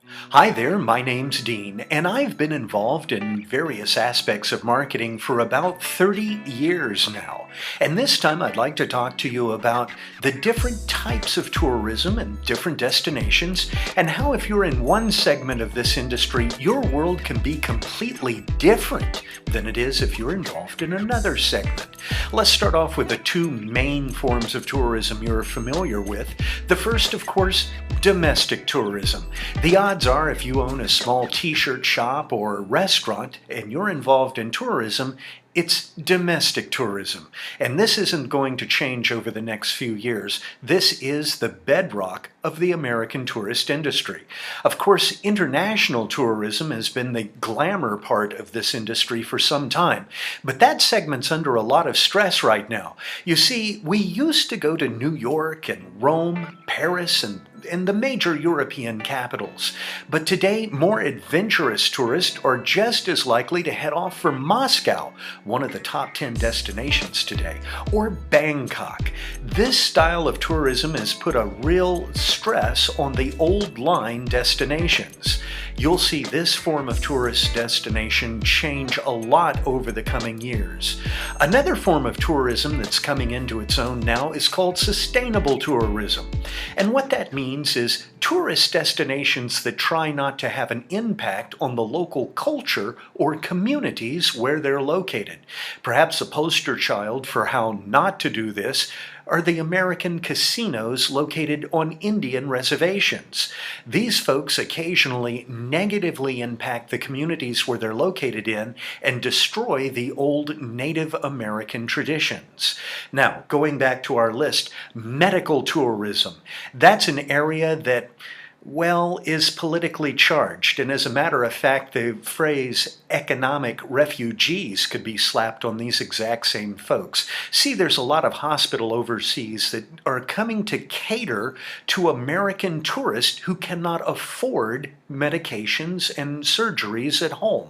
Hi there, my name's Dean, and I've been involved in various aspects of marketing for about 30 years now. And this time I'd like to talk to you about the different types of tourism and different destinations, and how if you're in one segment of this industry, your world can be completely different than it is if you're involved in another segment. Let's start off with the two main forms of tourism you're familiar with. The first, of course, domestic tourism. The odds are if you own a small t-shirt shop or restaurant and you're involved in tourism, it's domestic tourism. And this isn't going to change over the next few years. This is the bedrock of the American tourist industry. Of course, international tourism has been the glamour part of this industry for some time, but that segment's under a lot of stress right now. You see, we used to go to New York and Rome, Paris, and the major European capitals. But today, more adventurous tourists are just as likely to head off for Moscow, one of the top 10 destinations today, or Bangkok. This style of tourism has put a real stress on the old line destinations. You'll see this form of tourist destination change a lot over the coming years. Another form of tourism that's coming into its own now is called sustainable tourism. And what that means is tourist destinations that try not to have an impact on the local culture or communities where they're located. Perhaps a poster child for how not to do this are the American casinos located on Indian reservations. These folks occasionally negatively impact the communities where they're located in and destroy the old Native American traditions. Now, going back to our list, medical tourism. That's an area that is politically charged, and as a matter of fact, the phrase economic refugees could be slapped on these exact same folks. See, there's a lot of hospitals overseas that are coming to cater to American tourists who cannot afford medications and surgeries at home.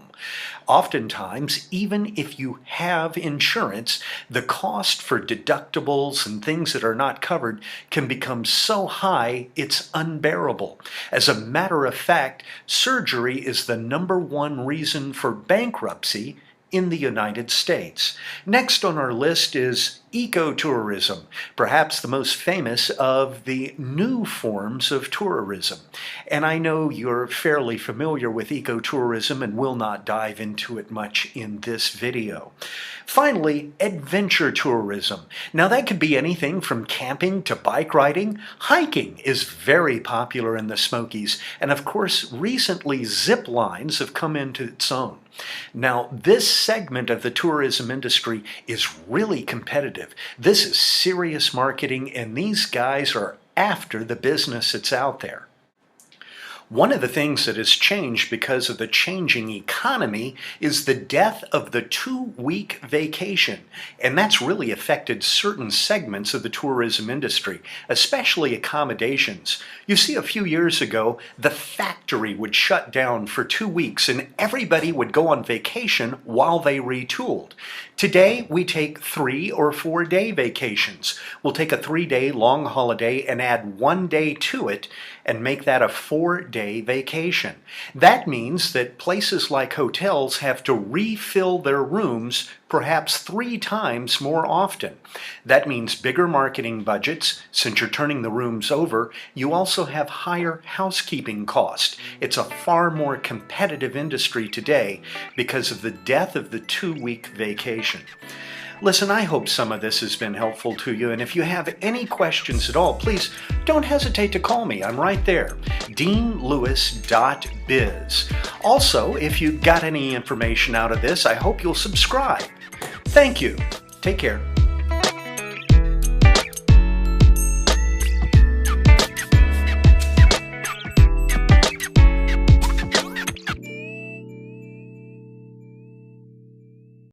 Oftentimes, even if you have insurance, the cost for deductibles and things that are not covered can become so high it's unbearable. As a matter of fact, surgery is the #1 reason for bankruptcy in the United States. Next on our list is ecotourism, perhaps the most famous of the new forms of tourism. And I know you're fairly familiar with ecotourism and will not dive into it much in this video. Finally, adventure tourism. Now that could be anything from camping to bike riding. Hiking is very popular in the Smokies, and of course recently zip lines have come into its own. Now, this segment of the tourism industry is really competitive. This is serious marketing, and these guys are after the business that's out there. One of the things that has changed because of the changing economy is the death of the 2-week vacation. And that's really affected certain segments of the tourism industry, especially accommodations. You see, a few years ago, the factory would shut down for 2 weeks and everybody would go on vacation while they retooled. Today, we take 3 or 4 day vacations. We'll take a 3-day long holiday and add 1 day to it and make that a 4-day vacation. That means that places like hotels have to refill their rooms perhaps 3 times more often. That means bigger marketing budgets. Since you're turning the rooms over, you also have higher housekeeping costs. It's a far more competitive industry today because of the death of the 2-week vacation. Listen, I hope some of this has been helpful to you, and if you have any questions at all, please don't hesitate to call me. I'm right there, deanlewis.biz. Also, if you got any information out of this, I hope you'll subscribe. Thank you. Take care.